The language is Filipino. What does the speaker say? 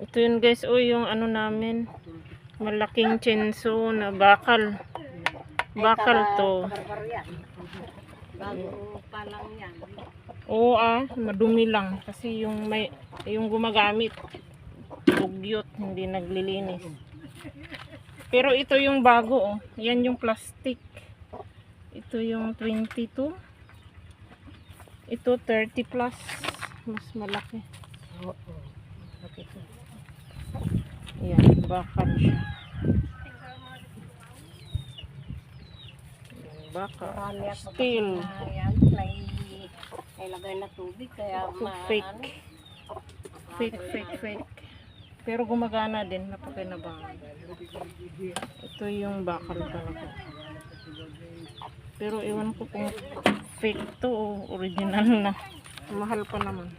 Ito yun guys, oh, yung ano namin. Malaking chenso na bakal. Bakal to. Bago pa lang yan. Oo madumi lang. Kasi yung gumagamit. Dugyot, hindi naglilinis. Pero ito yung bago, oh. Yan yung plastic. Ito yung 22. Ito 30 plus. Mas malaki. Okay. Yan, bakal siya. Bakal. Steel. Ayan, may lagay na tubig kaya Fake. Fake. Pero gumagana din, napakinabangan. Ito yung bakal talaga. Pero ewan ko kung fake to o original na. Mahal pa naman.